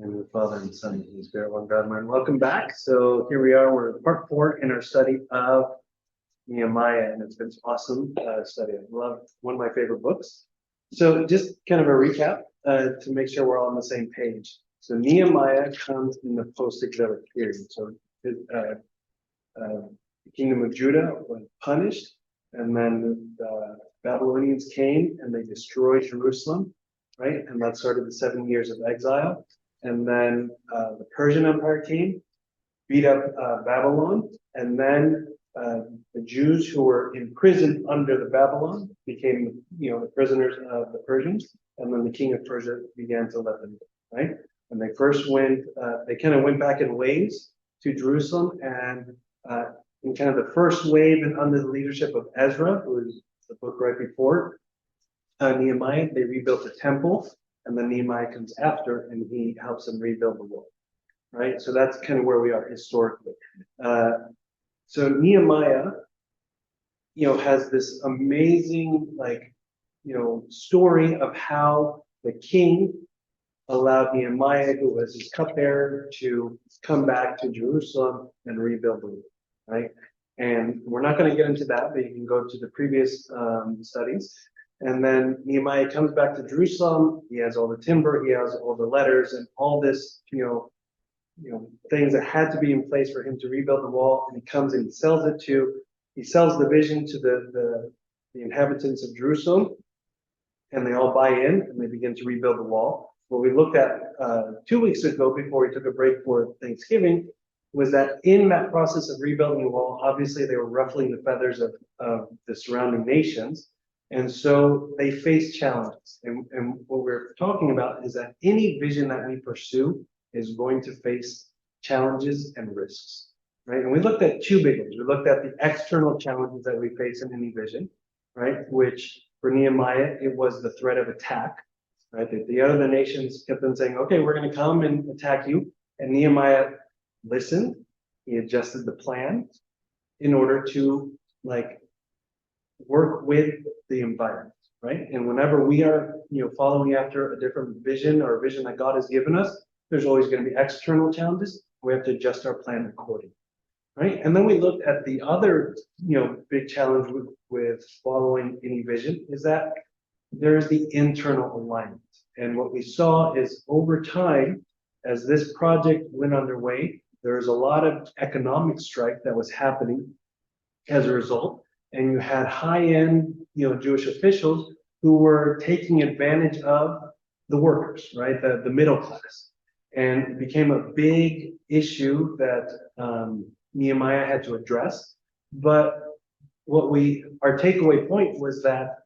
And the Father and Son and Holy Spirit, one God, man. Welcome back. So here we are. We're in part 4 in our study of Nehemiah, and it's been awesome study. I love one of my favorite books. So just kind of a recap to make sure we're all on the same page. So Nehemiah comes in the post-exilic period. So the kingdom of Judah was punished, and then the Babylonians came and they destroyed Jerusalem, right? And that started the 7 years of exile. And then the Persian Empire came, beat up Babylon, and then the Jews who were imprisoned under the Babylon became, the prisoners of the Persians, and then the king of Persia began to let them go, right? And they first went, they kind of went back in waves to Jerusalem, and in kind of the first wave and under the leadership of Ezra, who is the book right before Nehemiah, they rebuilt the temple. And then Nehemiah comes after, and he helps them rebuild the wall, right? So that's kind of where we are historically. So Nehemiah, has this amazing, story of how the king allowed Nehemiah, who was his cupbearer, to come back to Jerusalem and rebuild the wall, right? And we're not going to get into that, but you can go to the previous studies. And then Nehemiah comes back to Jerusalem. He has all the timber, he has all the letters, and all this, things that had to be in place for him to rebuild the wall. And he comes and he sells the vision to the inhabitants of Jerusalem, and they all buy in and they begin to rebuild the wall. What we looked at 2 weeks ago, before we took a break for Thanksgiving, was that in that process of rebuilding the wall, obviously they were ruffling the feathers of the surrounding nations. And so they face challenges. And what we're talking about is that any vision that we pursue is going to face challenges and risks, right? And we looked at two big ones. We looked at the external challenges that we face in any vision, right? Which for Nehemiah, it was the threat of attack, right? The other nations kept on saying, okay, we're going to come and attack you. And Nehemiah listened. He adjusted the plan in order to work with the environment, right? And whenever we are, following after a different vision or a vision that God has given us, there's always going to be external challenges. We have to adjust our plan accordingly, right? And then we looked at the other, big challenge with following any vision is that there is the internal alignment. And what we saw is over time, as this project went underway, there was a lot of economic strife that was happening as a result. And you had high-end, Jewish officials who were taking advantage of the workers, right, the middle class. And it became a big issue that Nehemiah had to address. But our takeaway point was that,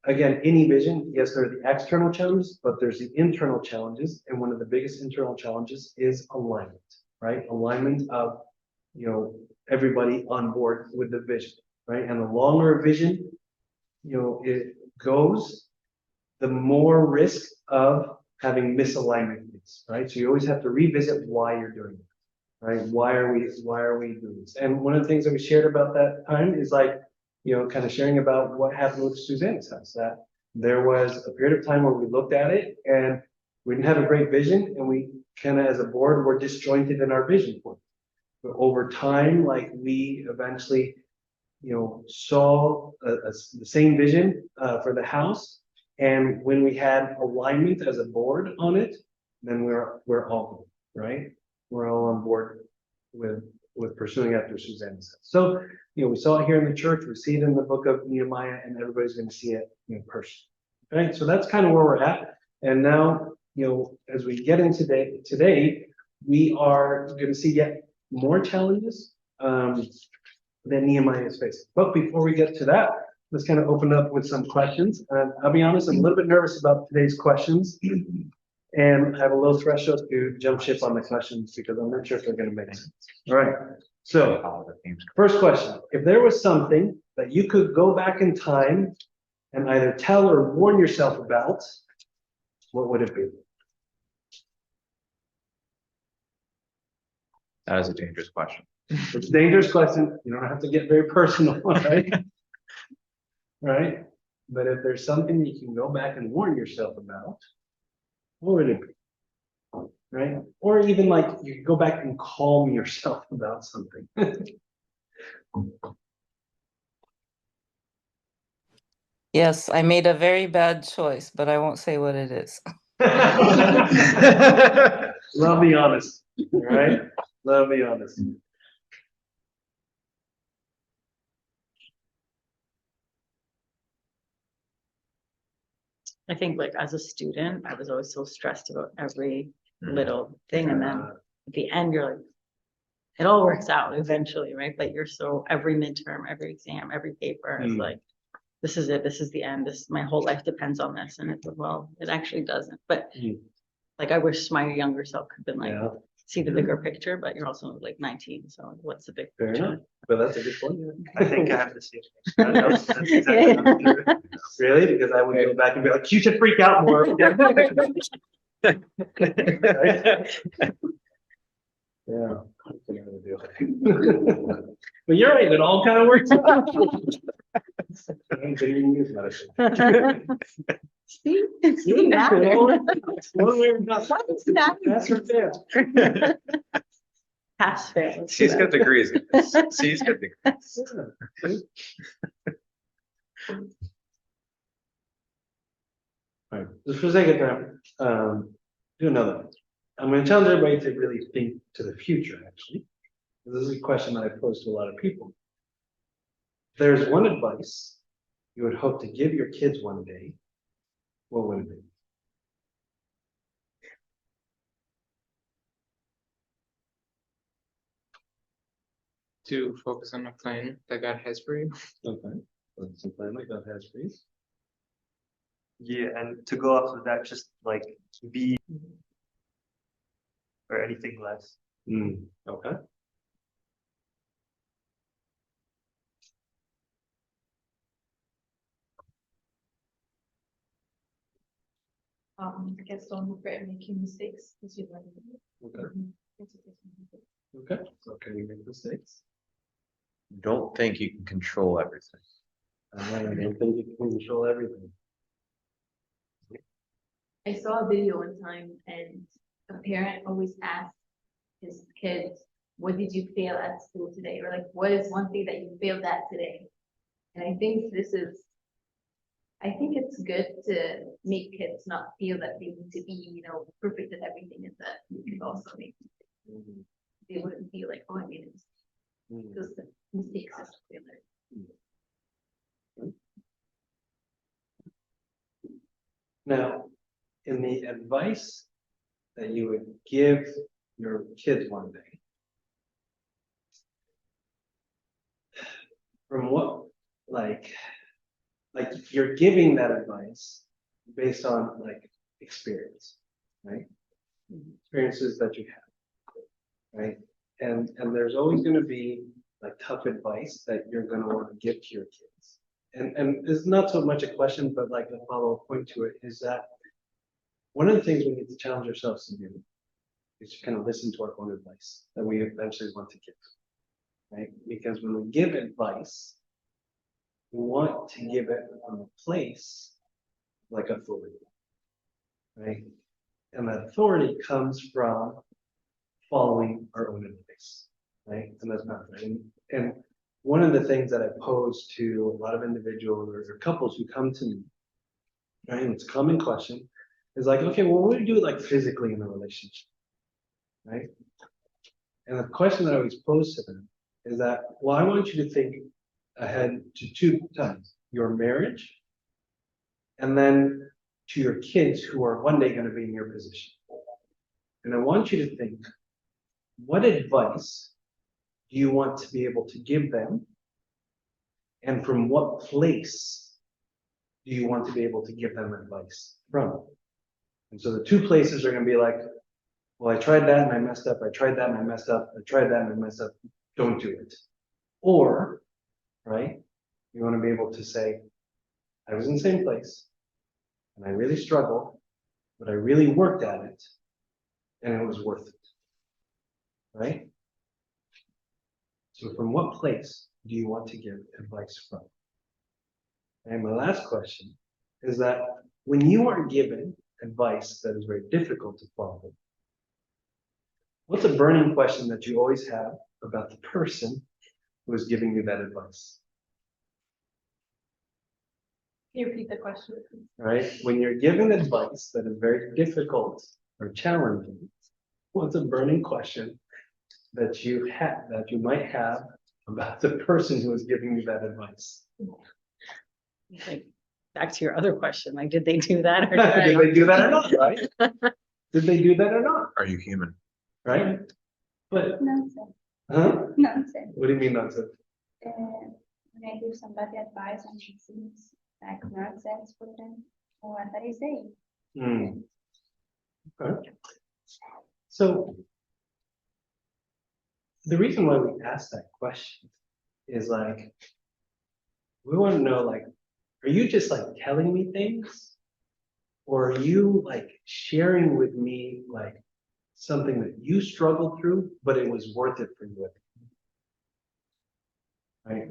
again, any vision, yes, there are the external challenges, but there's the internal challenges. And one of the biggest internal challenges is alignment, right? Alignment of, everybody on board with the vision, right? And the longer a vision, it goes, the more risk of having misalignment is, right? So you always have to revisit why you're doing it, right? Why are we doing this? And one of the things that we shared about that time is kind of sharing about what happened with Susanna's house, that there was a period of time where we looked at it and we didn't have a great vision, and we kind of, as a board, were disjointed in our vision point. But over time, we eventually, saw the same vision for the house, and when we had alignment as a board on it, then we're all good, right? We're all on board with pursuing after Susanna's house. So, we saw it here in the church, we see it in the book of Nehemiah, and everybody's going to see it in person. Okay, so that's kind of where we're at. And now, as we get into today, we are going to see yet more challenges that Nehemiah is facing. But before we get to that, let's kind of open up with some questions. And I'll be honest, I'm a little bit nervous about today's questions. And I have a little threshold to jump ship on the questions because I'm not sure if they're going to make sense. All right. So, first question. If there was something that you could go back in time and either tell or warn yourself about, what would it be? That is a dangerous question. It's a dangerous question. You don't have to get very personal, right? Right? But if there's something you can go back and warn yourself about, what would it be? right? Or even like you go back and calm yourself about something. Yes, I made a very bad choice, but I won't say what it is. Love the honest, right? Love the honest. I think like as a student, I was always so stressed about every little thing. And then at the end, you're like, it all works out eventually, right? But you're so every midterm, every exam, every paper is like, this is it, this is the end. This my whole life depends on this. And it's well, it actually doesn't. But like I wish my younger self could have been like, see the bigger picture, but you're also like 19. So what's the big Fair picture? enough. But that's a good point. I think I have the same. That's exactly what I'm doing. Really? Because I would go back and be like, you should freak out more. Right? Yeah. But you're right, it all kind of works out. I'm getting use medicine. See, matter. One way or another. That's right there. Pass fail. She's got degrees. She's got degrees. All right, just for the sake of time, do another one. I'm going to challenge everybody to really think to the future, actually. This is a question that I pose to a lot of people. If there's one advice you would hope to give your kids one day, what would it be? To focus on the plan that God has for you. Okay, that's a plan like that has for you. Yeah, and to go off of that, just like be or anything less. Okay. I guess don't regret making mistakes because you learn. Okay. Okay. So can you make mistakes? Don't think you can control everything. I don't think you can control everything. I saw a video one time and a parent always asked his kids, what did you fail at school today? Or like, what is one thing that you failed at today? And I think it's good to make kids not feel that they need to be, perfect at everything, and that you can also make they wouldn't feel like, oh, I made a mistake. Because the mistakes is failure. Now, in the advice that you would give your kids one day, from what, like you're giving that advice based on like experience, right? Experiences that you have, right? And there's always going to be like tough advice that you're going to want to give to your kids. And it's not so much a question, but like a follow-up point to it is that one of the things we need to challenge ourselves to do is to kind of listen to our own advice that we eventually want to give, right? Because when we give advice, we want to give it from a place like authority, right? And that authority comes from following our own advice, right? And that's not right. And one of the things that I pose to a lot of individuals or couples who come to me, right? And it's a common question, is like, okay, well, what do you do like physically in a relationship, right? And the question that I always pose to them is that, well, I want you to think ahead to two times: your marriage, and then to your kids who are one day going to be in your position. And I want you to think, what advice do you want to be able to give them? And from what place do you want to be able to give them advice from? And so the two places are going to be like, well, I tried that and I messed up. I tried that and I messed up. I tried that and I messed up. Don't do it. Or, right, you want to be able to say, I was in the same place and I really struggled, but I really worked at it and it was worth it. Right? So from what place do you want to give advice from? And my last question is that when you are given advice that is very difficult to follow, What's a burning question that you always have about the person who is giving you that advice? Can you repeat the question? Right? When you're given advice that is very difficult or challenging, what's a burning question that you might have about the person who is giving you that advice? Like, back to your other question, like, did they do that or Did they do that or not, right? Did they do that or not, Are you human? right? But, Nonsense. huh? Nonsense. What do you mean nonsense? When I give somebody advice and it seems like nonsense for them, what are they saying? Hmm. Okay. So the reason why we ask that question is like, we want to know, like, are you just like telling me things? Or are you like sharing with me like something that you struggled through, but it was worth it for you? Right?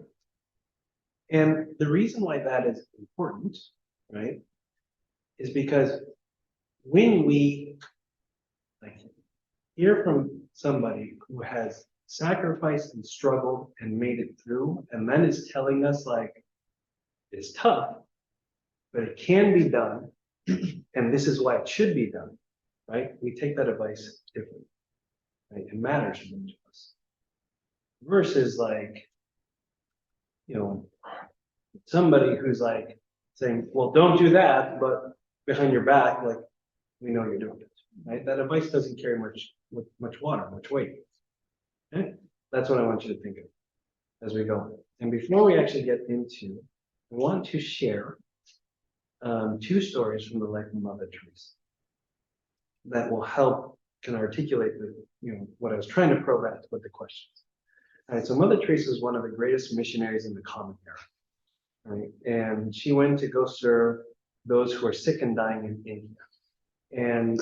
And the reason why that is important, right, is because when we like hear from somebody who has sacrificed and struggled and made it through, and then is telling us like it's tough, but it can be done, and this is why it should be done, right? We take that advice differently, right? It matters to us. Versus like, somebody who's like saying, well, don't do that, but behind your back, like, we know you're doing it, right? That advice doesn't carry much water, much weight. Okay? That's what I want you to think of as we go. And before we actually get into, I want to share two stories from the life of Mother Teresa that will help can articulate what I was trying to probe at with the questions. All right, so Mother Teresa is one of the greatest missionaries in the Common Era, right? And she went to go serve those who are sick and dying in India. And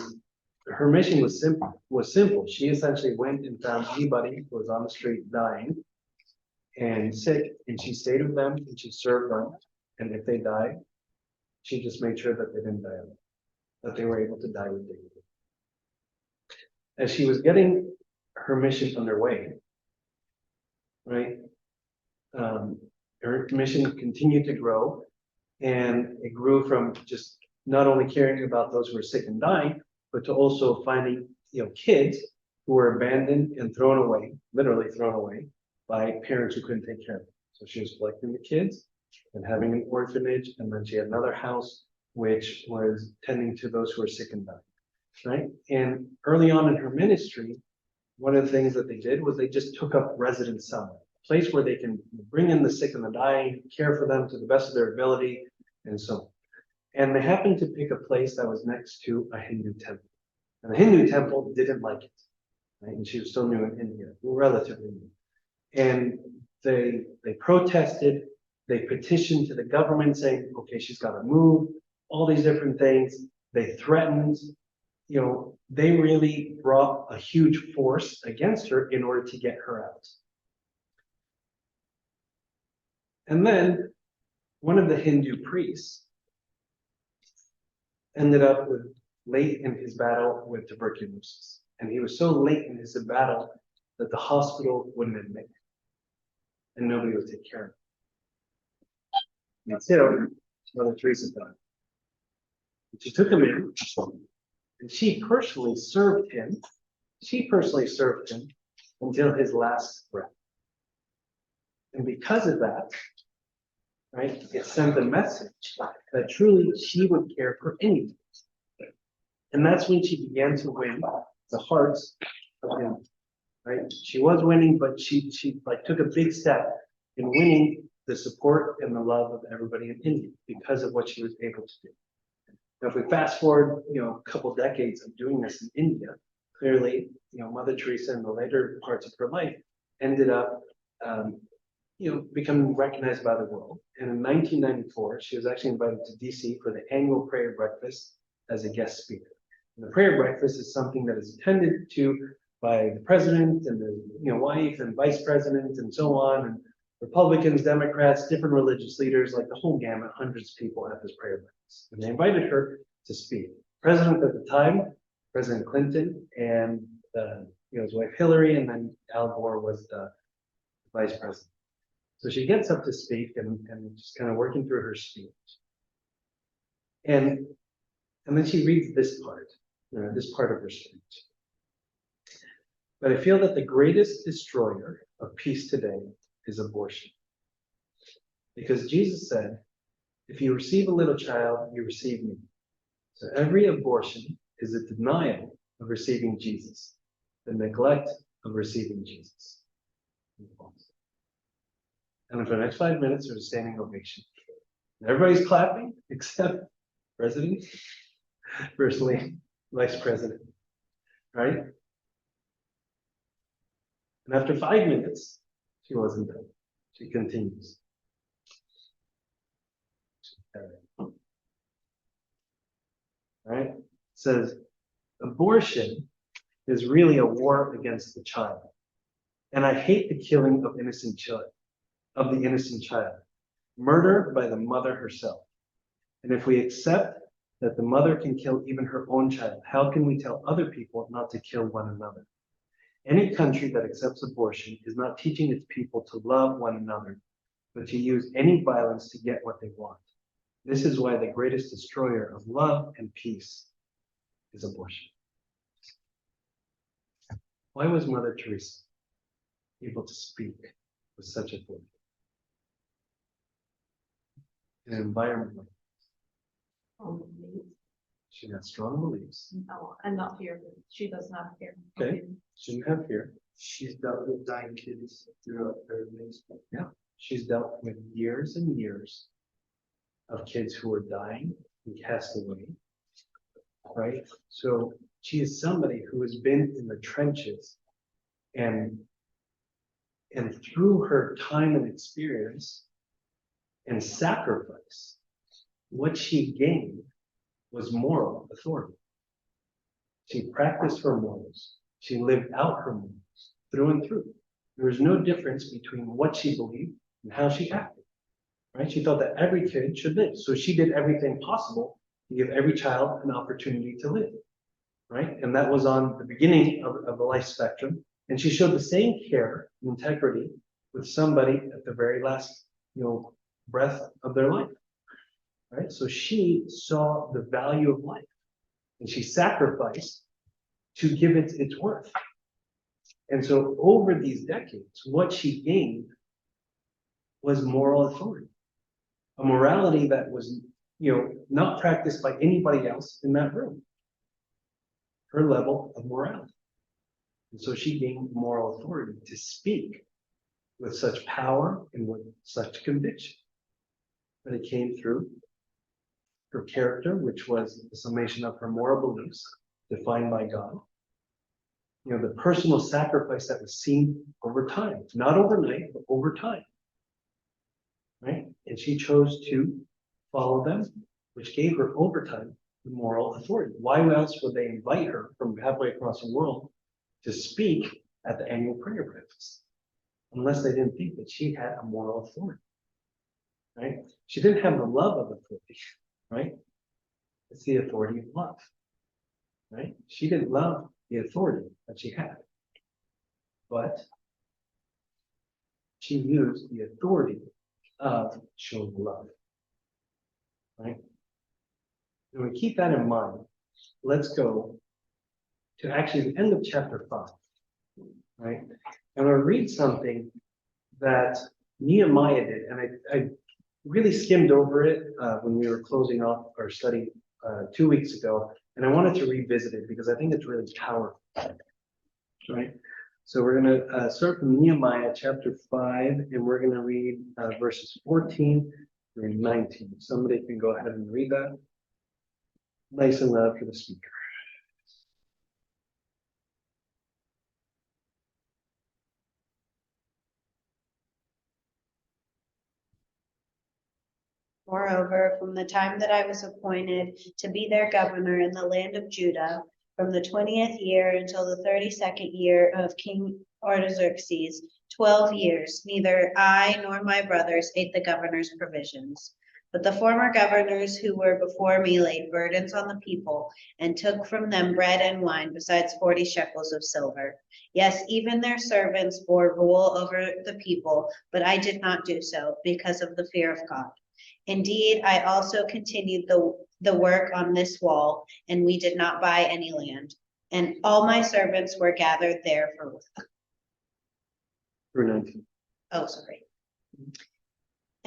her mission was simple. She essentially went and found anybody who was on the street dying and sick, and she stayed with them and she served them. And if they died, she just made sure that they didn't die alone, that they were able to die with dignity. As she was getting her mission underway, right, her mission continued to grow, and it grew from just not only caring about those who were sick and dying, but to also finding, kids who were abandoned and thrown away, literally thrown away, by parents who couldn't take care of them. So she was collecting the kids and having an orphanage, and then she had another house which was tending to those who were sick and dying, right? And early on in her ministry, one of the things that they did was they just took up residence somewhere, a place where they can bring in the sick and the dying, care for them to the best of their ability, and so on. And they happened to pick a place that was next to a Hindu temple. And the Hindu temple didn't like it, right? And she was still new in India, relatively new. And they protested, they petitioned to the government saying, okay, she's got to move, all these different things. They threatened, they really brought a huge force against her in order to get her out. And then one of the Hindu priests ended up late in his battle with tuberculosis. And he was so late in his battle that the hospital wouldn't admit him. And nobody would take care of him. And so Mother Teresa died. She took him in, and she personally served him. She personally served him until his last breath. And because of that, right, it sent a message that truly she would care for anyone. And that's when she began to win the hearts of him. Right? She was winning, but she took a big step in winning the support and the love of everybody in India because of what she was able to do. Now, if we fast forward, a couple decades of doing this in India, clearly, Mother Teresa in the later parts of her life ended up, becoming recognized by the world. And in 1994, she was actually invited to DC for the annual prayer breakfast as a guest speaker. And the prayer breakfast is something that is attended to by the president and the wife and vice president and so on, and Republicans, Democrats, different religious leaders, like the whole gamut, hundreds of people at this prayer breakfast. And they invited her to speak. President at the time, President Clinton, and his wife Hillary, and then Al Gore was the vice president. So she gets up to speak and just kind of working through her speech. And then she reads this part of her speech. But I feel that the greatest destroyer of peace today is abortion. Because Jesus said, if you receive a little child, you receive me. So every abortion is a denial of receiving Jesus, the neglect of receiving Jesus. And for the next 5 minutes, there's a standing ovation. Everybody's clapping except President, First Lady, Vice President, right? And after 5 minutes, she wasn't done. She continues. Right? It says, abortion is really a war against the child. And I hate the killing of the innocent child, murder by the mother herself. And if we accept that the mother can kill even her own child, how can we tell other people not to kill one another? Any country that accepts abortion is not teaching its people to love one another, but to use any violence to get what they want. This is why the greatest destroyer of love and peace is abortion. Why was Mother Teresa able to speak with such authority? In an environment like she had strong beliefs. No, and not fear. She does not fear. Okay. She didn't have fear. She's dealt with dying kids throughout her ministry. Yeah. She's dealt with years and years of kids who are dying and cast away. Right? So she is somebody who has been in the trenches and through her time and experience and sacrifice, what she gained was moral authority. She practiced her morals. She lived out her morals through and through. There was no difference between what she believed and how she acted. Right? She thought that every kid should live. So she did everything possible to give every child an opportunity to live. Right? And that was on the beginning of the life spectrum. And she showed the same care and integrity with somebody at the very last, breath of their life. Right? So she saw the value of life and she sacrificed to give it its worth. And so over these decades, what she gained was moral authority, a morality that was, not practiced by anybody else in that room. Her level of morality. And so she gained moral authority to speak with such power and with such conviction. But it came through her character, which was the summation of her moral beliefs defined by God. The personal sacrifice that was seen over time, not overnight, but over time. Right? And she chose to follow them, which gave her over time the moral authority. Why else would they invite her from halfway across the world to speak at the annual prayer breakfast? Unless they didn't think that she had a moral authority. Right? She didn't have the love of authority. Right? It's the authority of love. Right? She didn't love the authority that she had. But she used the authority of showing love. Right? When we keep that in mind, let's go to actually the end of chapter 5. Right? And we'll read something that Nehemiah did, and I really skimmed over it when we were closing off our study 2 weeks ago, and I wanted to revisit it because I think it's really powerful. Right? So we're going to start from Nehemiah chapter 5, and we're going to read verses 14 through 19. Somebody can go ahead and read that. Nice and loud for the speaker. Moreover, from the time that I was appointed to be their governor in the land of Judah, from the 20th year until the 32nd year of King Artaxerxes, 12 years, neither I nor my brothers ate the governor's provisions. But the former governors who were before me laid burdens on the people and took from them bread and wine besides 40 shekels of silver. Yes, even their servants bore rule over the people, but I did not do so because of the fear of God. Indeed, I also continued the work on this wall, and we did not buy any land. And all my servants were gathered there for work. Through 19. Oh, sorry.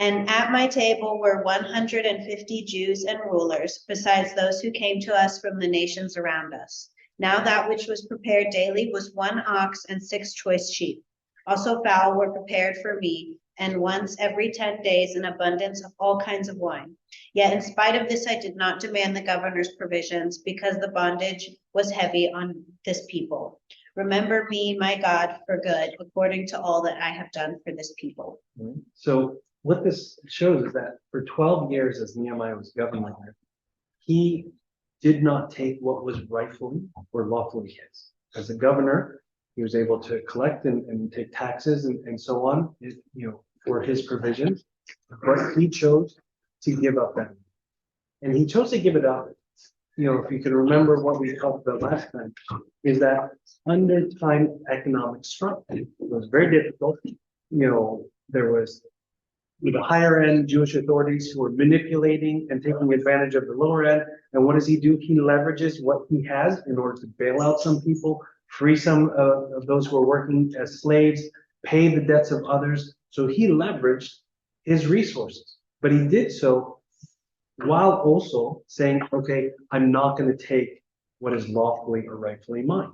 And at my table were 150 Jews and rulers, besides those who came to us from the nations around us. Now that which was prepared daily was 1 ox and 6 choice sheep. Also fowl were prepared for me, and once every 10 days an abundance of all kinds of wine. Yet in spite of this, I did not demand the governor's provisions, because the bondage was heavy on this people. Remember me, my God, for good, according to all that I have done for this people. So what this shows is that for 12 years as Nehemiah was governor, he did not take what was rightfully or lawfully his. As a governor, he was able to collect and take taxes and so on, for his provisions. But he chose to give up that. And he chose to give it up. If you can remember what we talked about last time, is that under time economic struggle, it was very difficult. There was the higher end Jewish authorities who were manipulating and taking advantage of the lower end. And what does he do? He leverages what he has in order to bail out some people, free some of those who are working as slaves, pay the debts of others. So he leveraged his resources, but he did so while also saying, okay, I'm not going to take what is lawfully or rightfully mine.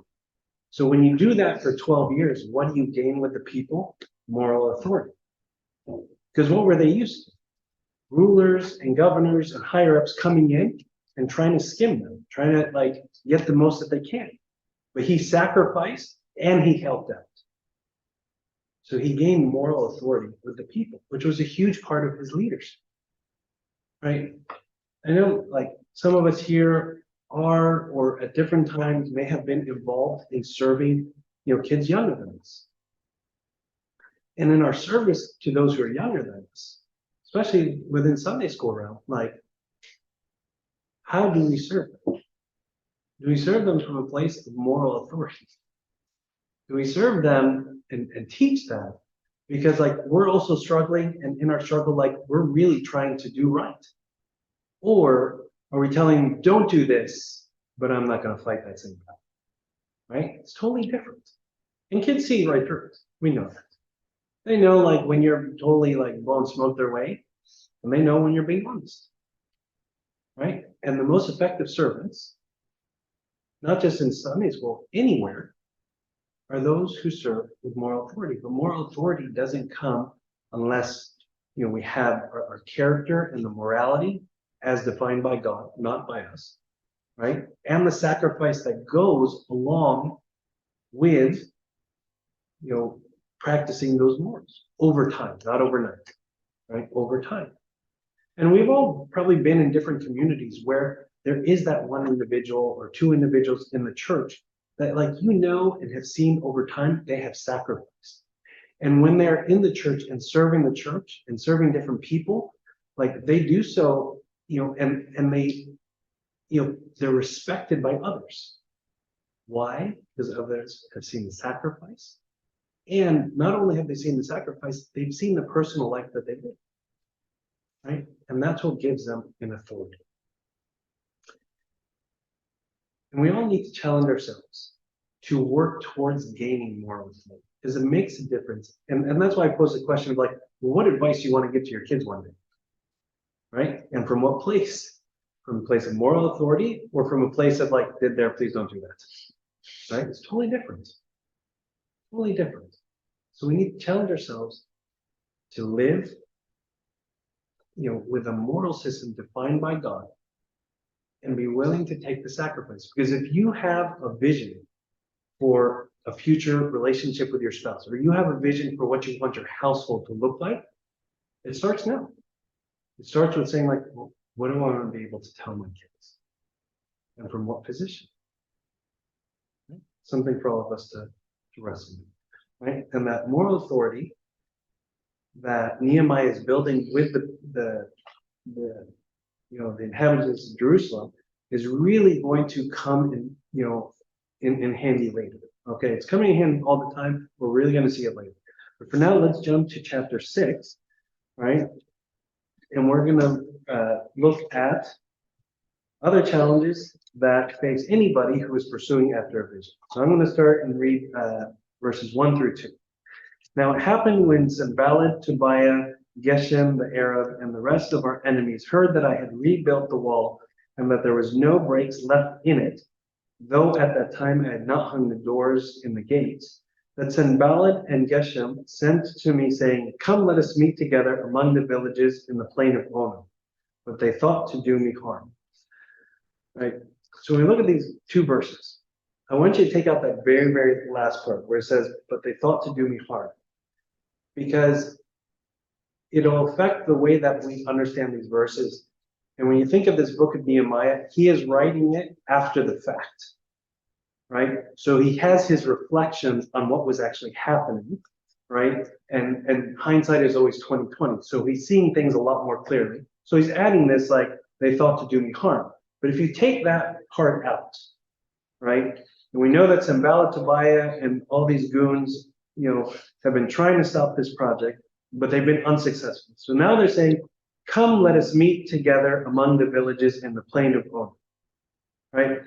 So when you do that for 12 years, what do you gain with the people? Moral authority. Because what were they used to? Rulers and governors and higher ups coming in and trying to skim them, trying to get the most that they can. But he sacrificed and he helped out. So he gained moral authority with the people, which was a huge part of his leadership. Right? I know some of us here are, or at different times may have been involved in serving, kids younger than us. And in our service to those who are younger than us, especially within Sunday school realm, how do we serve them? Do we serve them from a place of moral authority? Do we serve them and teach them? Because we're also struggling, and in our struggle, we're really trying to do right. Or are we telling them, don't do this, but I'm not going to fight that same battle? Right? It's totally different. And kids see right through it. We know that. They know when you're totally blowing smoke their way, and they know when you're being honest. Right? And the most effective servants, not just in Sunday school, anywhere, are those who serve with moral authority. But moral authority doesn't come unless we have our character and the morality as defined by God, not by us, right? And the sacrifice that goes along with practicing those morals over time, not overnight, right? Over time. And we've all probably been in different communities where there is that one individual or two individuals in the church that and have seen over time, they have sacrificed. And when they're in the church and serving different people, they do so, and they, they're respected by others. Why? Because others have seen the sacrifice. And not only have they seen the sacrifice, they've seen the personal life that they live. Right? And that's what gives them an authority. And we all need to challenge ourselves to work towards gaining moral authority, because it makes a difference. And that's why I posed the question of what advice do you want to give to your kids one day? Right? And from what place? From a place of moral authority, or from a place of did there, please don't do that. Right? It's totally different. Totally different. So we need to challenge ourselves to live, with a moral system defined by God, and be willing to take the sacrifice. Because if you have a vision for a future relationship with your spouse, or you have a vision for what you want your household to look like, it starts now. It starts with saying well, what do I want to be able to tell my kids? And from what position? Right? Something for all of us to wrestle with. Right? And that moral authority that Nehemiah is building with the the, the inhabitants of Jerusalem is really going to come in handy later. Okay, it's coming in handy all the time. We're really going to see it later. But for now, let's jump to chapter 6, right? And we're going to look at other challenges that face anybody who is pursuing after a vision. So I'm going to start and read verses 1 through 2. Now it happened when Sanballat, Tobiah, Geshem the Arab, and the rest of our enemies heard that I had rebuilt the wall and that there was no breaks left in it, though at that time I had not hung the doors in the gates, that Sanballat and Geshem sent to me saying, "Come, let us meet together among the villages in the plain of Ono." But they thought to do me harm. Right? So when we look at these two verses, I want you to take out that very, very last part where it says, "But they thought to do me harm," because it'll affect the way that we understand these verses. And when you think of this book of Nehemiah, he is writing it after the fact, right? So he has his reflections on what was actually happening, right? And hindsight is always 20/20. So he's seeing things a lot more clearly. So he's adding this like, "They thought to do me harm." But if you take that part out, right? And we know that Sanballat, Tobiah, and all these goons, have been trying to stop this project, but they've been unsuccessful. So now they're saying, "Come, let us meet together among the villages in the plain of Ono." Right?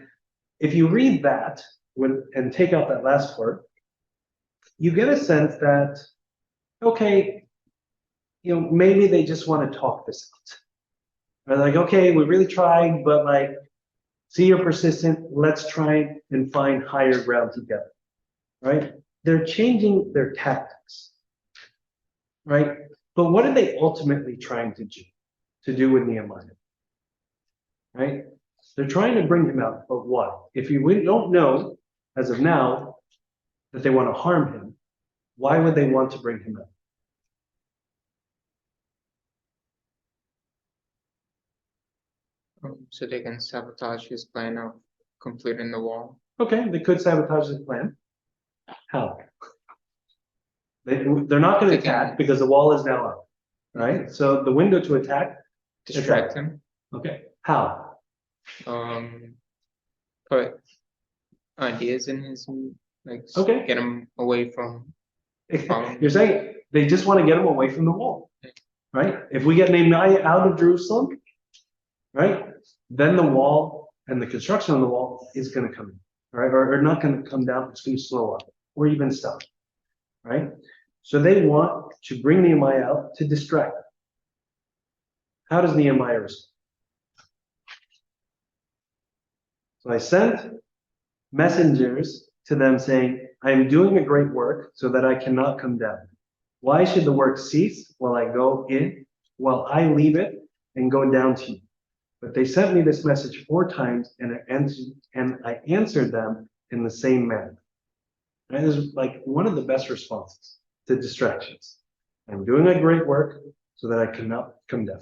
If you read that and take out that last part, you get a sense that, okay, maybe they just want to talk this out. They're like, "Okay, we really tried, but like, see, you're persistent. Let's try and find higher ground together." Right? They're changing their tactics. Right? But what are they ultimately trying to do with Nehemiah? Right? They're trying to bring him out, but why? If we don't know, as of now, that they want to harm him, why would they want to bring him out? So they can sabotage his plan of completing the wall. Okay, they could sabotage his plan. How? They're not going to attack because the wall is now up, right? So the window to attack. Distract him. Okay, how? Put ideas in his Okay. get him away from. You're saying they just want to get him away from the wall, right? If we get Nehemiah out of Jerusalem, right, then the wall and the construction of the wall is going to come in, right? Or not going to come down, it's going to slow up or even stop, right? So they want to bring Nehemiah out to distract him. How does Nehemiah respond? So I sent messengers to them saying, "I am doing a great work so that I cannot come down. Why should the work cease while I go in, while I leave it and go down to you?" But they sent me this message 4 times, and I answered them in the same manner. And this is like one of the best responses to distractions. "I'm doing a great work so that I cannot come down."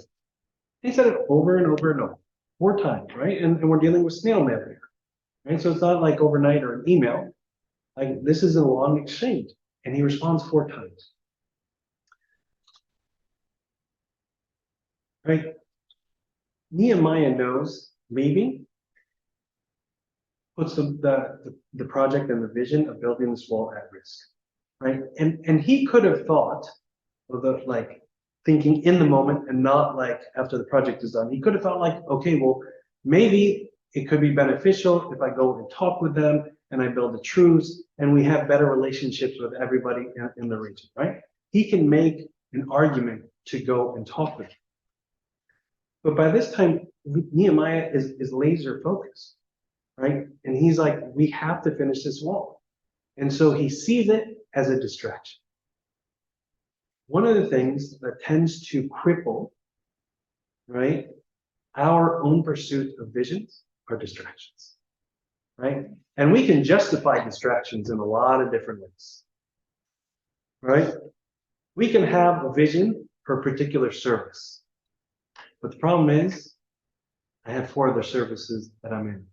He said it over and over and over, 4 times, right? And we're dealing with snail mail here, right? So it's not like overnight or an email. Like this is a long exchange, and he responds 4 times. Right? Nehemiah knows leaving puts the project and the vision of building this wall at risk, right? And he could have thought, like thinking in the moment and not like after the project is done. He could have thought like, okay, well, maybe it could be beneficial if I go and talk with them and I build a truce and we have better relationships with everybody in the region, right? He can make an argument to go and talk with them. But by this time, Nehemiah is laser focused, right? And he's like, we have to finish this wall. And so he sees it as a distraction. One of the things that tends to cripple, right, our own pursuit of visions are distractions, right? And we can justify distractions in a lot of different ways, right? We can have a vision for a particular service. But the problem is, I have 4 other services that I'm in.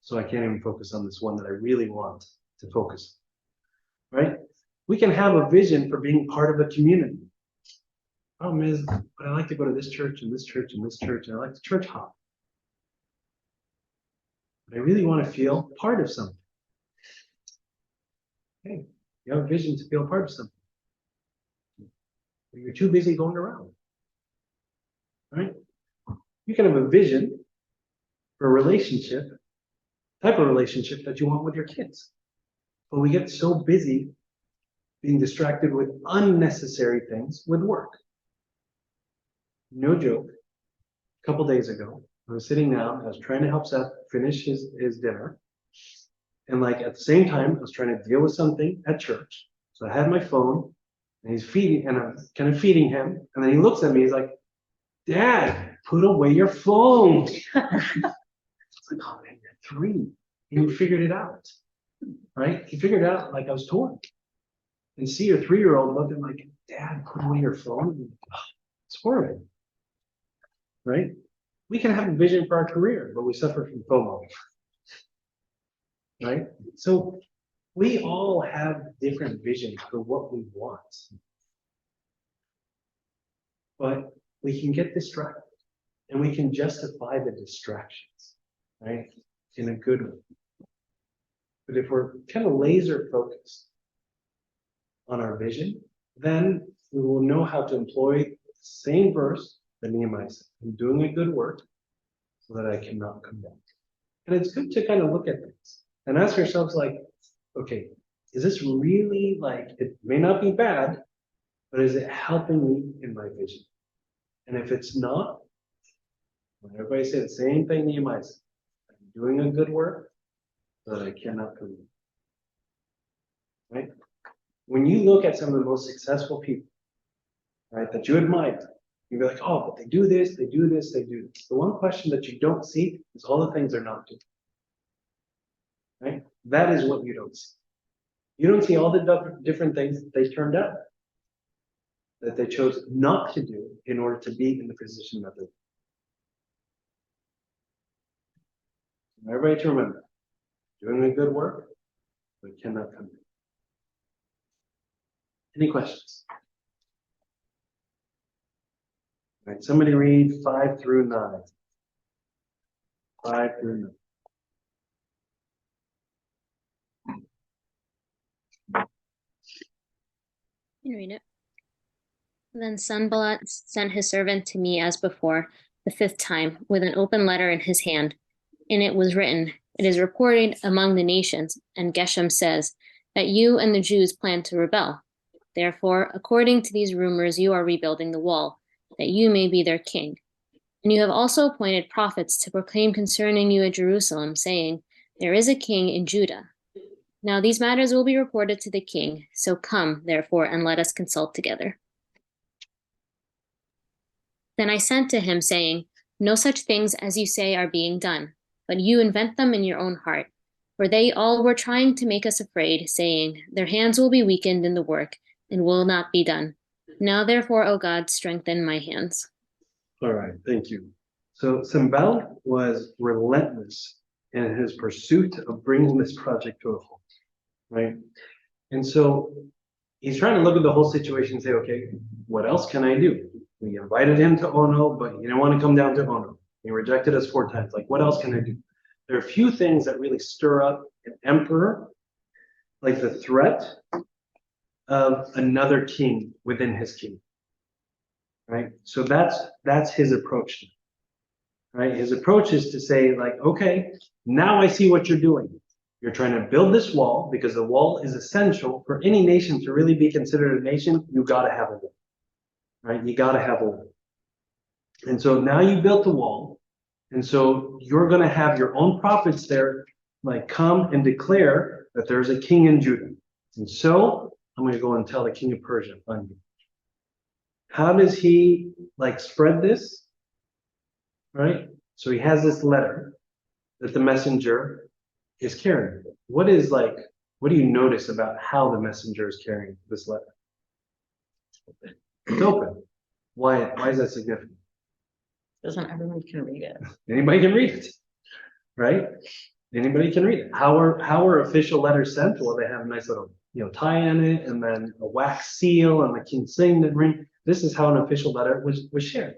So I can't even focus on this one that I really want to focus on, right? We can have a vision for being part of a community. Problem is, but I like to go to this church and this church and this church, and I like to church hop. But I really want to feel part of something. Hey, you have a vision to feel part of something. But you're too busy going around. Right? You can have a vision for a relationship, type of relationship that you want with your kids. But we get so busy being distracted with unnecessary things with work. No joke. A couple days ago, I was sitting down, I was trying to help Seth finish his dinner. And like at the same time, I was trying to deal with something at church. So I had my phone and he's feeding, and I'm kind of feeding him. And then he looks at me, he's like, Dad, put away your phone. It's like, oh man, you're 3. And you figured it out. Right? He figured it out like I was torn. And see your 3-year-old looking like, Dad, put away your phone. It's horrible. Right? We can have a vision for our career, but we suffer from FOMO. Right? So we all have different visions for what we want. But we can get distracted and we can justify the distractions, right? In a good way. But if we're kind of laser focused on our vision, then we will know how to employ the same verse that Nehemiah said. I'm doing a good work so that I cannot come down. And it's good to kind of look at things and ask ourselves like, okay, is this really like, it may not be bad, but is it helping me in my vision? And if it's not, when everybody say the same thing Nehemiah said, I'm doing a good work so that I cannot come down. Right? When you look at some of the most successful people, right, that you admire, you'll be like, oh, but they do this, they do this, they do this. The one question that you don't see is all the things they're not doing. Right? That is what you don't see. You don't see all the different things that they turned out, that they chose not to do in order to be in the position that they're in. Everybody to remember, doing a good work, but cannot come in. Any questions? All right, somebody read 5 through 9. 5 through 9. You can read it. Then Sanballat sent his servant to me as before, the 5th time, with an open letter in his hand. In it was written, "It is reported among the nations, and Geshem says, that you and the Jews plan to rebel. Therefore, according to these rumors, you are rebuilding the wall, that you may be their king. And you have also appointed prophets to proclaim concerning you at Jerusalem, saying, there is a king in Judah. Now these matters will be reported to the king, so come, therefore, and let us consult together." Then I sent to him, saying, no such things as you say are being done, but you invent them in your own heart. For they all were trying to make us afraid, saying, their hands will be weakened in the work, and will not be done. Now therefore, O God, strengthen my hands. All right, thank you. So Sanballat was relentless in his pursuit of bringing this project to a halt, right? And so he's trying to look at the whole situation and say, okay, what else can I do? We invited him to Ono, but he didn't want to come down to Ono. He rejected us 4 times. Like, what else can I do? There are a few things that really stir up an emperor, like the threat of another king within his kingdom, right? So that's his approach, right? His approach is to say, like, okay, now I see what you're doing. You're trying to build this wall because the wall is essential for any nation to really be considered a nation. You got to have a wall, right? You got to have a wall. And so now you built the wall. And so you're going to have your own prophets there, like, come and declare that there's a king in Judah. And so I'm going to go and tell the king of Persia, find you. How does he, like, spread this? Right? So he has this letter that the messenger is carrying. What do you notice about how the messenger is carrying this letter? It's open. Why is that significant? Doesn't everyone can read it? Anybody can read it, right? Anybody can read it. How are official letters sent? Well, they have a nice little, tie on it, and then a wax seal, and the king's signet ring. This is how an official letter was shared.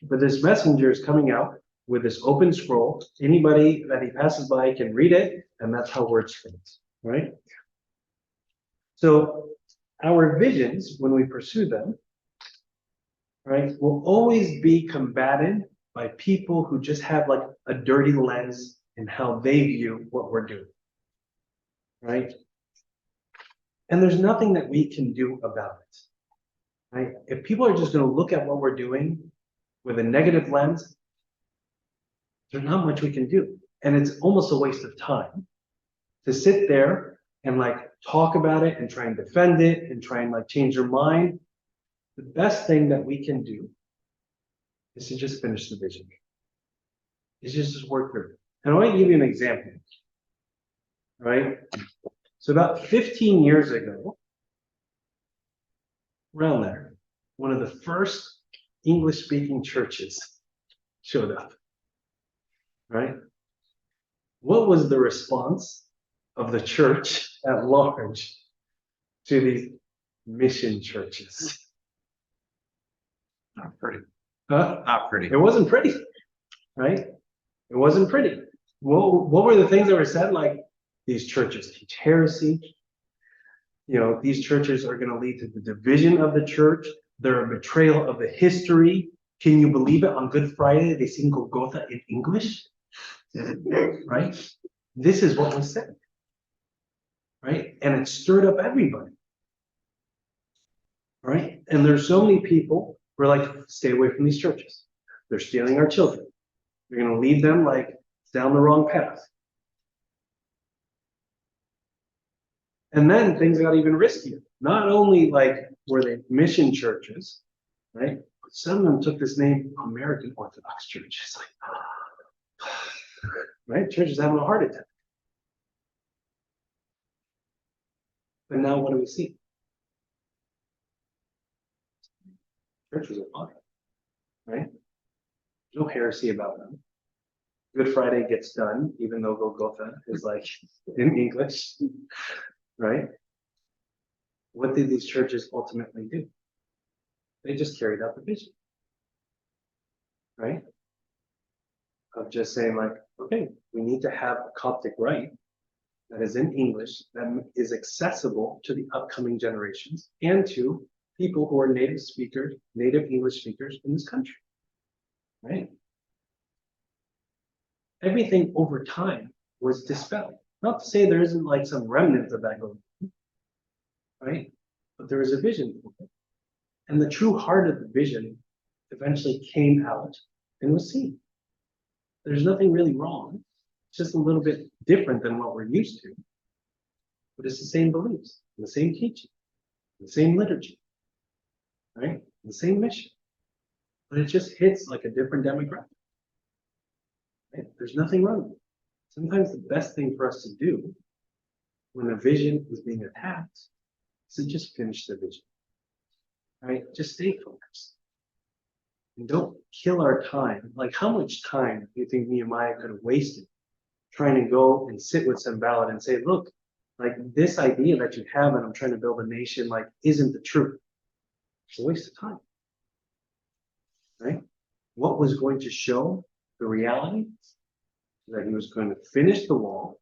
But this messenger is coming out with this open scroll. Anybody that he passes by can read it, and that's how word spreads, right? So our visions, when we pursue them, right, will always be combated by people who just have like a dirty lens in how they view what we're doing, right? And there's nothing that we can do about it, right? If people are just going to look at what we're doing with a negative lens, there's not much we can do. And it's almost a waste of time to sit there and like talk about it and try and defend it and try and like change your mind. The best thing that we can do is to just finish the vision. It's just work through it. And I want to give you an example, right? So about 15 years ago, around there, one of the first English-speaking churches showed up, right? What was the response of the church at large to these mission churches? Not pretty. Huh? Not pretty. It wasn't pretty, right? It wasn't pretty. What were the things that were said? Like, these churches teach heresy. You know, these churches are going to lead to the division of the church. They're a betrayal of the history. Can you believe it? On Good Friday, they sing Golgotha in English, right? This is what was said, right? And it stirred up everybody, right? And there's so many people who are like, stay away from these churches. They're stealing our children. You're going to lead them like down the wrong path. And then things got even riskier. Not only like were they mission churches, right? But some of them took this name, American Orthodox Church. It's like, right? Church is having a heart attack. But now what do we see? Churches are fine, right? No heresy about them. Good Friday gets done, even though Golgotha is like in English, right? What did these churches ultimately do? They just carried out the vision, right? Of just saying like, okay, we need to have a Coptic rite that is in English, that is accessible to the upcoming generations and to people who are native speakers, native English speakers in this country, right? Everything over time was dispelled. Not to say there isn't like some remnant of that going on, right? But there was a vision for it. And the true heart of the vision eventually came out and was seen. There's nothing really wrong. It's just a little bit different than what we're used to. But it's the same beliefs, the same teaching, the same liturgy, right? The same mission. But it just hits like a different demographic. Right? There's nothing wrong with it. Sometimes the best thing for us to do when a vision is being attacked is to just finish the vision. Right? Just stay focused. And don't kill our time. Like, how much time do you think Nehemiah could have wasted trying to go and sit with Sanballat and say, look, like this idea that you have and I'm trying to build a nation, like, isn't the truth. It's a waste of time. Right? What was going to show the reality that he was going to finish the wall,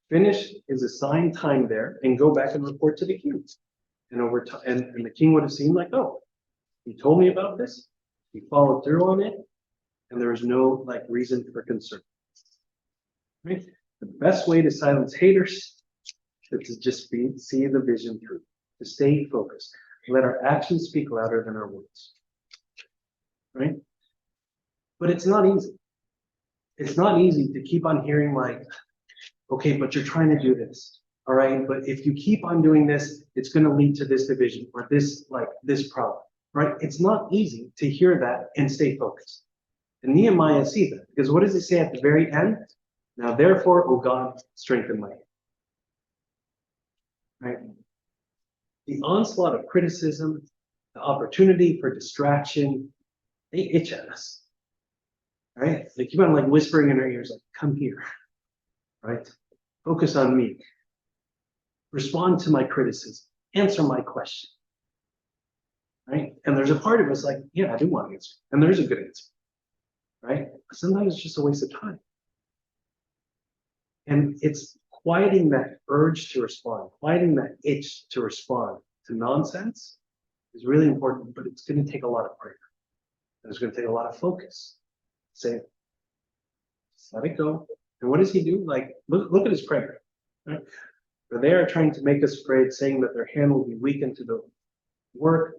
finish his assigned time there, and go back and report to the king. And over time, and the king would have seen like, oh, he told me about this, he followed through on it, and there was no like reason for concern. Right? The best way to silence haters is to just see the vision through, to stay focused, let our actions speak louder than our words. Right? But it's not easy. It's not easy to keep on hearing like, okay, but you're trying to do this. All right. But if you keep on doing this, it's going to lead to this division or this, like this problem, right? It's not easy to hear that and stay focused. And Nehemiah sees that because what does he say at the very end? Now, therefore, O God, strengthen my hand. Right? The onslaught of criticism, the opportunity for distraction, they itch at us. Right? They keep on like whispering in our ears, like, come here. Right? Focus on me. Respond to my criticism. Answer my question. right? And there's a part of us like, yeah, I do want an answer. And there's a good answer, right? But sometimes it's just a waste of time. And it's quieting that urge to respond, quieting that itch to respond to nonsense is really important, but it's going to take a lot of prayer. And it's going to take a lot of focus. Say, just let it go. And what does he do? Like, look at his prayer. Right? For they are trying to make us afraid, saying that their hand will be weakened to the work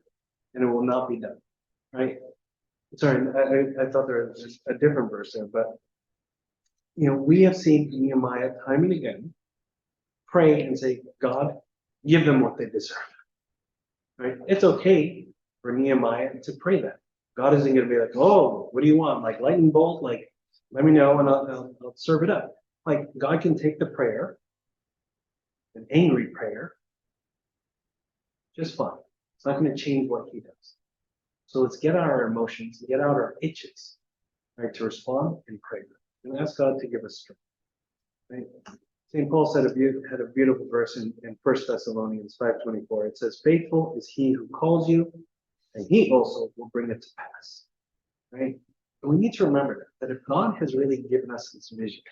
and it will not be done. Right? Sorry, I thought there was a different verse there, but we have seen Nehemiah time and again pray and say, God, give them what they deserve. Right? It's okay for Nehemiah to pray that. God isn't going to be like, oh, what do you want? Like lightning bolt? Like, let me know and I'll serve it up. Like, God can take the prayer, an angry prayer, just fine. It's not going to change what he does. So let's get out our emotions, get out our itches, right, to respond and pray. And ask God to give us strength. Right? St. Paul had a beautiful verse in 1 Thessalonians 5:24. It says, faithful is he who calls you, and he also will bring it to pass. Right? And we need to remember that if God has really given us this vision,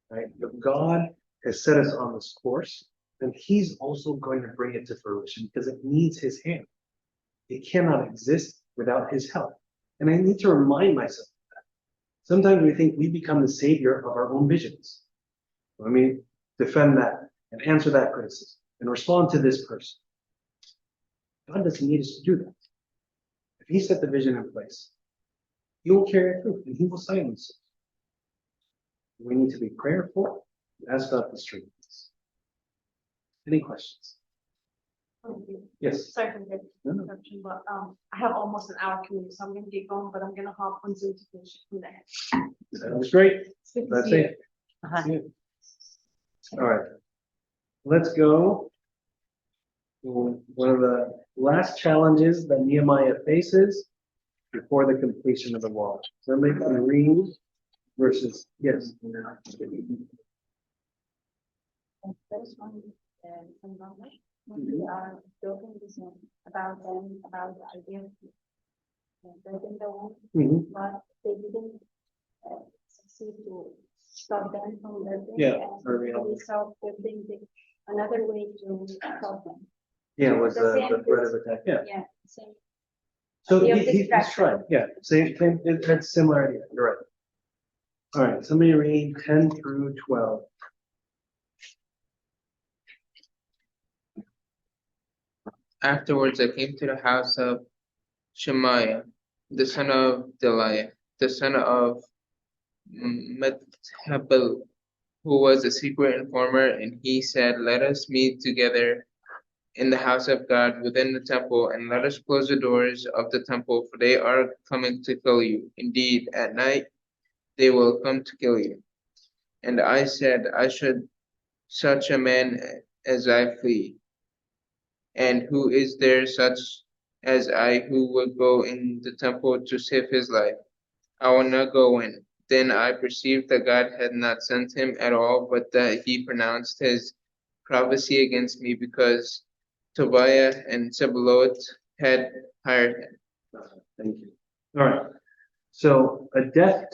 right? If God has set us on this course, then he's also going to bring it to fruition because it needs his hand. It cannot exist without his help. And I need to remind myself of that. Sometimes we think we become the savior of our own visions. Let me defend that and answer that criticism and respond to this person. God doesn't need us to do that. If he set the vision in place, he will carry it through and he will silence it. We need to be prayerful and ask God to strengthen us. Any questions? Yes. Sorry for the No. interruption, but I have almost an hour commute, so I'm gonna get going, but I'm gonna hop on Zoom to finish it from there. That was great. It's good to That's see you. it. See you. All right. Let's go. One of the last challenges that Nehemiah faces before the completion of the wall. Somebody can read verses. Yes. First one, from Robert, when we are talking this one about them, about the idea of building the wall, Mhm. but they didn't succeed to stop them from building. Yeah, And very well. they start building another way to stop them. Yeah, it was The the same threat of attack. Yeah. Yeah, same. So Idea of he's distraction. right. Yeah. Same. It's similar idea. You're right. All right. Somebody read 10 through 12. Afterwards, I came to the house of Shemaiah, the son of Deliah, the son of Methabel, who was a secret informer, and he said, let us meet together in the house of God within the temple, and let us close the doors of the temple, for they are coming to kill you. Indeed, at night they will come to kill you. And I said, I should such a man as I flee. And who is there such as I who would go in the temple to save his life? I will not go in. Then I perceived that God had not sent him at all, but that he pronounced his prophecy against me because Tobiah and Sebulot had hired him. Thank you. All right. So a death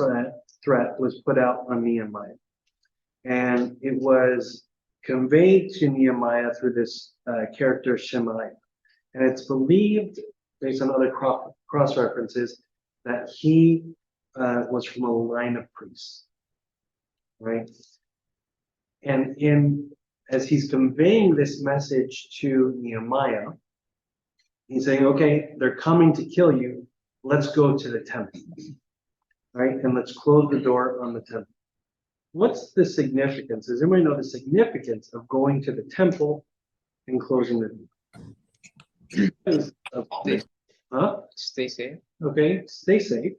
threat was put out on Nehemiah, and it was conveyed to Nehemiah through this character Shemaiah. And it's believed, based on other cross references, that he was from a line of priests, right? And as he's conveying this message to Nehemiah, he's saying, okay, they're coming to kill you. Let's go to the temple, right? And let's close the door on the temple. What's the significance? Does anybody know the significance of going to the temple and closing the door? Huh? Stay safe. Okay, stay safe.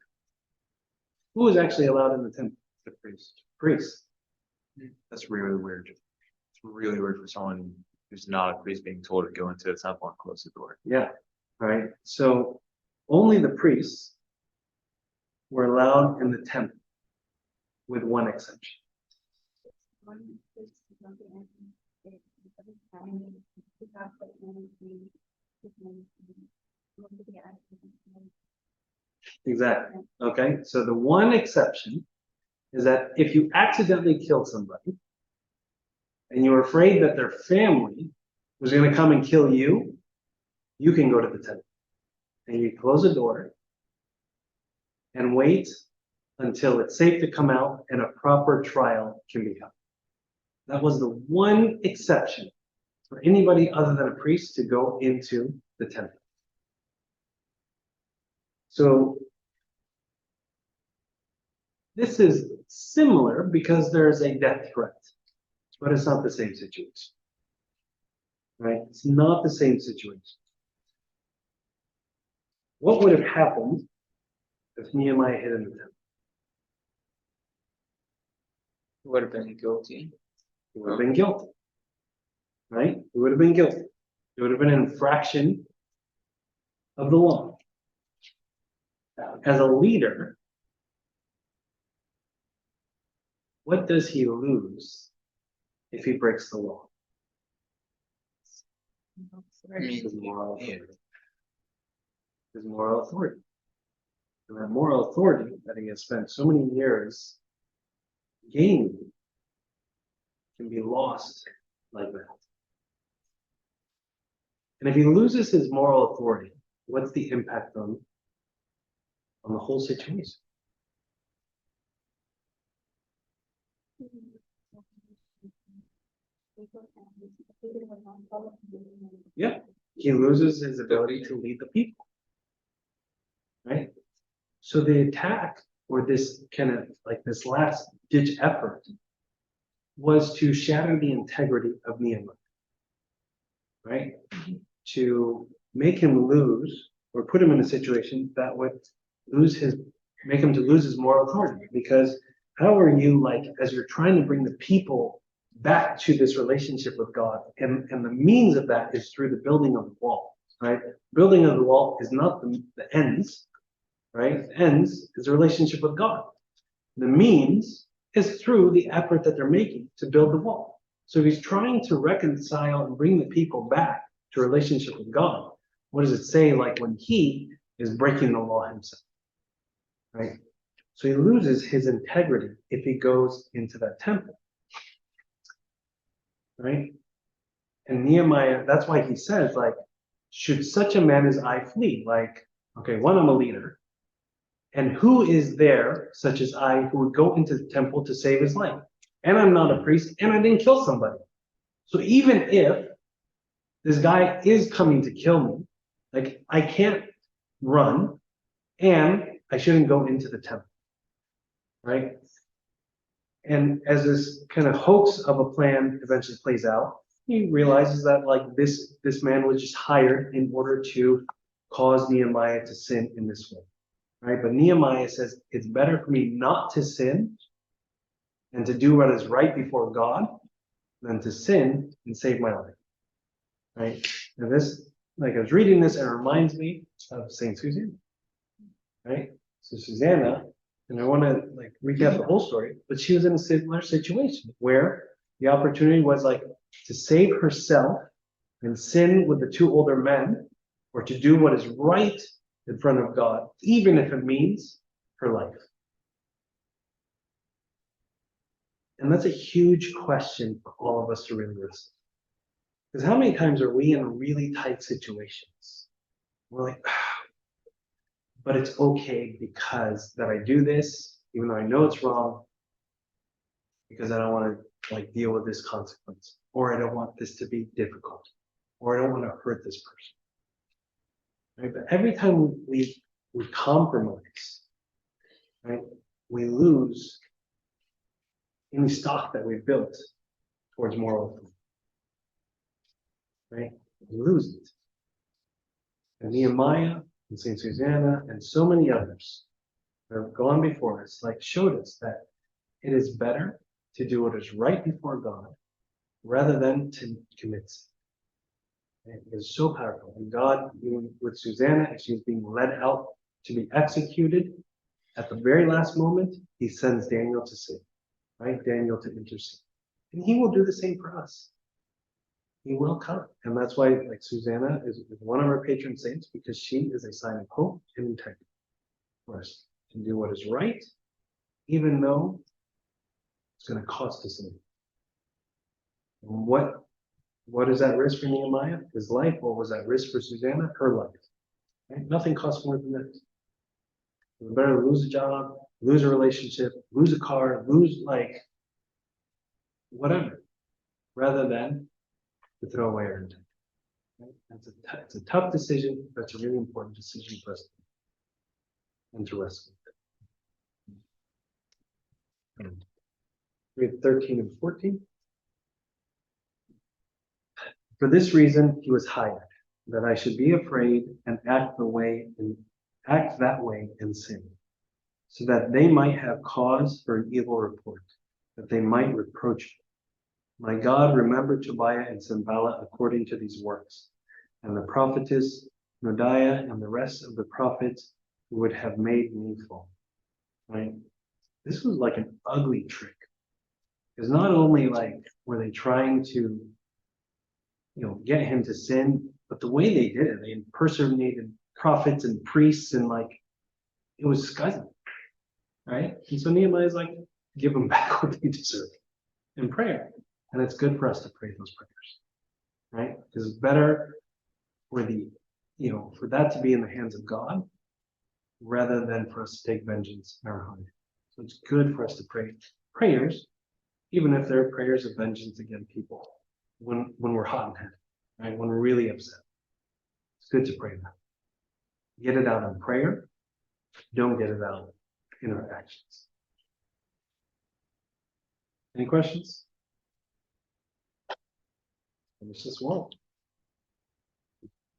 Who is actually allowed in the temple? The priest. Priests. That's really weird. It's really weird for someone who's not a priest being told to go into the temple and close the door. Yeah, right. So only the priests were allowed in the temple, with one exception. Exactly. Okay, so the one exception is that if you accidentally killed somebody and you were afraid that their family was going to come and kill you, you can go to the temple and you close the door and wait until it's safe to come out and a proper trial can be held. That was the one exception for anybody other than a priest to go into the temple. So this is similar because there's a death threat, but it's not the same situation. Right? It's not the same situation. What would have happened if Nehemiah hid in the temple? Would have been guilty. He would have been guilty. Right? He would have been guilty. It would have been an infraction of the law. As a leader, what does he lose if he breaks the law? His moral authority. His moral authority. And that moral authority that he has spent so many years gaining can be lost like that. And if he loses his moral authority, what's the impact on the whole situation? Yeah, he loses his ability to lead the people. Right? So the attack, or this kind of like this last ditch effort, was to shatter the integrity of Nehemiah. Right? To make him lose, or put him in a situation that would make him to lose his moral authority. Because how are you, like, as you're trying to bring the people back to this relationship with God, and the means of that is through the building of the wall, right? Building of the wall is not the ends, right? The ends is a relationship with God. The means is through the effort that they're making to build the wall. So he's trying to reconcile and bring the people back to a relationship with God. What does it say, like, when he is breaking the law himself, right? So he loses his integrity if he goes into that temple, right? And Nehemiah, that's why he says, like, should such a man as I flee? Like, okay, one, I'm a leader. And who is there, such as I, who would go into the temple to save his life? And I'm not a priest, and I didn't kill somebody. So even if this guy is coming to kill me, like, I can't run, and I shouldn't go into the temple, right? And as this kind of hoax of a plan eventually plays out, he realizes that, like, this man was just hired in order to cause Nehemiah to sin in this way, right? But Nehemiah says, it's better for me not to sin and to do what is right before God than to sin and save my life, right? And this, like, I was reading this, and it reminds me of Saint Susanna, right? So Susanna, and I want to, like, recap the whole story, but she was in a similar situation where the opportunity was, like, to save herself and sin with the two older men, or to do what is right in front of God, even if it means her life. And that's a huge question for all of us to really listen. Because how many times are we in really tight situations? We're like, but it's okay because that I do this, even though I know it's wrong, because I don't want to, like, deal with this consequence, or I don't want this to be difficult, or I don't want to hurt this person. Right? But every time we compromise, right, we lose any stock that we've built towards moral authority. Right? We lose it. And Nehemiah and Saint Susanna and so many others that have gone before us, like, showed us that it is better to do what is right before God rather than to commit sin. It is so powerful. And God, even with Susanna, as she's being led out to be executed, at the very last moment, he sends Daniel to save, right? Daniel to intercede. And he will do the same for us. he will come. And that's why, like, Susanna is one of our patron saints, because she is a sign of hope and integrity for us to do what is right, even though it's going to cost us something. And what is at risk for Nehemiah? His life. What was at risk for Susanna? Her life. Right? Nothing costs more than that. It's better to lose a job, lose a relationship, lose a car, lose like whatever, rather than to throw away our integrity. Right? It's a tough decision, but it's a really important decision for us and to wrestle with. Read 13 and 14. For this reason, he was hired, that I should be afraid and act that way and sin, so that they might have cause for an evil report, that they might reproach me. My God, remember Tobiah and Sanballat according to these works, and the prophetess Noadiah and the rest of the prophets who would have made me fall. Right? This was like an ugly trick. Because not only like were they trying to, get him to sin, but the way they did it, they impersonated prophets and priests, and like it was scuzzy, right? And so Nehemiah is like, give them back what they deserve in prayer, and it's good for us to pray those prayers, right? Because it's better for for that to be in the hands of God rather than for us to take vengeance in our heart. So it's good for us to pray prayers, even if they're prayers of vengeance against people, when we're hot and headed, right? When we're really upset. It's good to pray that. Get it out in prayer. Don't get it out in our actions. Any questions? Finish this wall.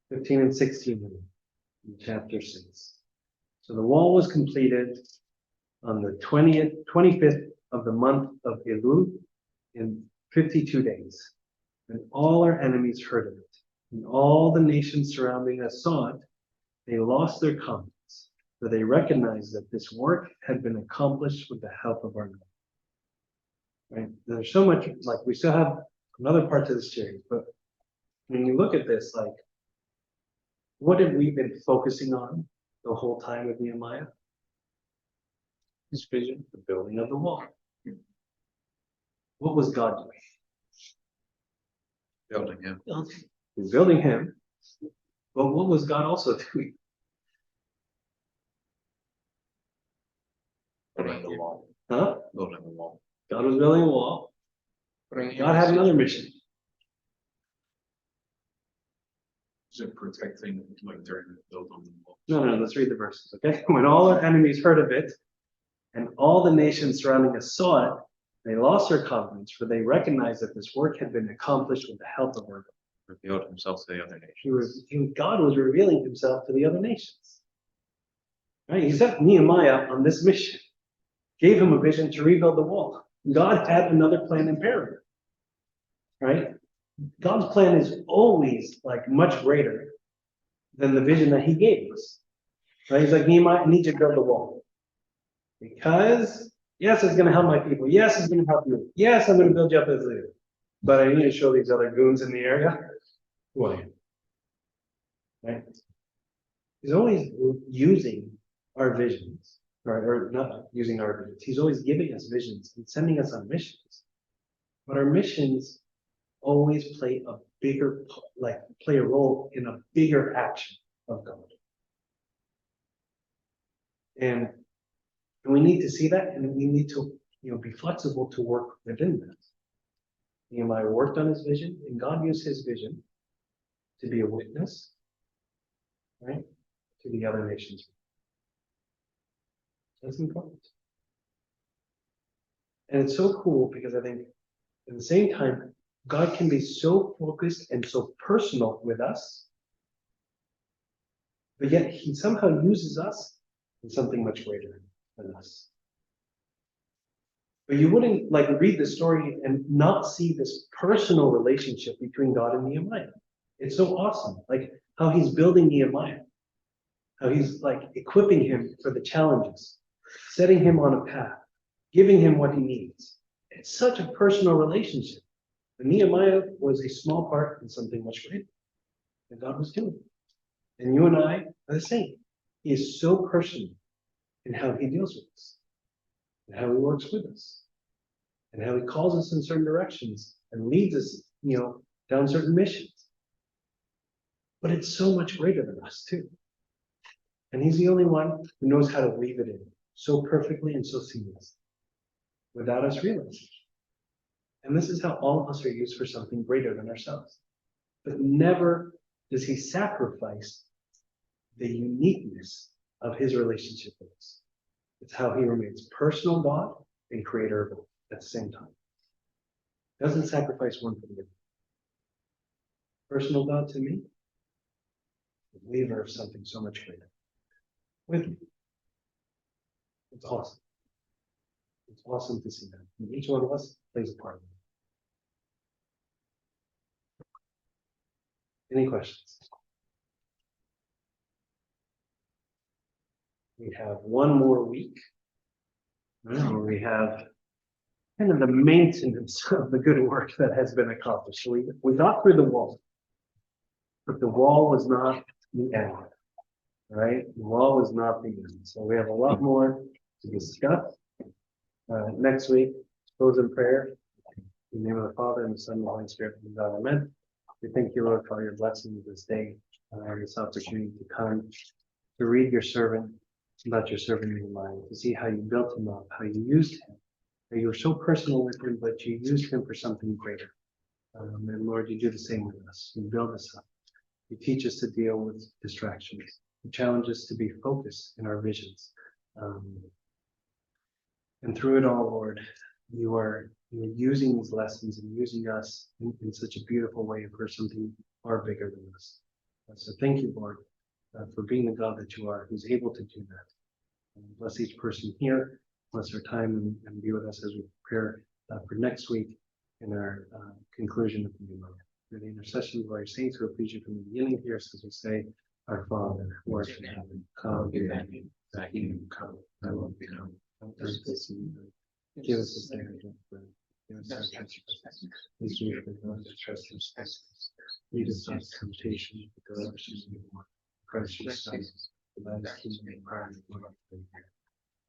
15 and 16 in chapter 6. So the wall was completed on the 25th of the month of Elul in 52 days. And all our enemies heard of it. And all the nations surrounding us saw it. They lost their confidence, for they recognized that this work had been accomplished with the help of our God. Right? There's so much, like we still have another part to this series, but when you look at this, like, what have we been focusing on the whole time with Nehemiah? His vision, the building of the wall. What was God doing? Building him. He's building him, but what was God also doing? Building the wall. Huh? Building the wall. God was building a wall. God had another mission. Is it protecting, like during the build on the wall? No, let's read the verses, okay? When all our enemies heard of it, and all the nations surrounding us saw it, they lost their confidence, for they recognized that this work had been accomplished with the help of our God. Revealed himself to the other nations. God was revealing himself to the other nations. Right? He sent Nehemiah on this mission, gave him a vision to rebuild the wall. God had another plan in parallel. Right? God's plan is always like much greater than the vision that he gave us. Right? He's like, Nehemiah, I need you to build the wall. Because, yes, it's going to help my people. Yes, it's going to help you. Yes, I'm going to build you up as a leader. But I need to show these other goons in the area who I am. Right? He's always using our visions, or not using our visions. He's always giving us visions and sending us on missions. But our missions always play a role in a bigger action of God. And we need to see that, and we need to, be flexible to work within that. Nehemiah worked on his vision, and God used his vision to be a witness, right, to the other nations. That's important. And it's so cool because I think at the same time, God can be so focused and so personal with us, but yet he somehow uses us in something much greater than us. But you wouldn't read the story and not see this personal relationship between God and Nehemiah. It's so awesome, how he's building Nehemiah, how he's equipping him for the challenges, setting him on a path, giving him what he needs. It's such a personal relationship. But Nehemiah was a small part in something much greater that God was doing. And you and I are the same. He is so personal in how he deals with us, and how he works with us, and how he calls us in certain directions and leads us, down certain missions. But it's so much greater than us too. And he's the only one who knows how to weave it in so perfectly and so seamlessly without us realizing. And this is how all of us are used for something greater than ourselves. But never does he sacrifice the uniqueness of his relationship with us. It's how he remains personal God and creator of both at the same time. Doesn't sacrifice one for the other. Personal God to me, the believer of something so much greater. With me. It's awesome. It's awesome to see that. And each one of us plays a part of it. Any questions? We have one more week. Where we have kind of the maintenance of the good work that has been accomplished. So we got through the wall, but the wall was not the end. Right? The wall was not the end. So we have a lot more to discuss. Next week, close in prayer. In the name of the Father, and the Son, and the Holy Spirit, and God, amen. We thank you, Lord, for all your blessings this day, this opportunity to come, to read your servant, about your servant Nehemiah, to see how you built him up, how you used him, how you were so personal with him, but you used him for something greater. And Lord, you do the same with us. You build us up. You teach us to deal with distractions. You challenge us to be focused in our visions. And through it all, Lord, you're using these lessons and using us in such a beautiful way for something far bigger than us. So thank you, Lord, for being the God that you are, who's able to do that. And bless each person here, bless our time, and be with us as we prepare for next week in our conclusion of the new month. Through the intercession of our saints who have pleased you from the beginning here, as we say, our Father, who art in heaven, hallowed be thy name. Thy kingdom come, thy will be done. Give us this day our daily bread. Give us our trespasses, as we forgive those who trespass. Lead us not into temptation, but deliver us from evil. Christ Jesus, the last kingdom and power and glory forever.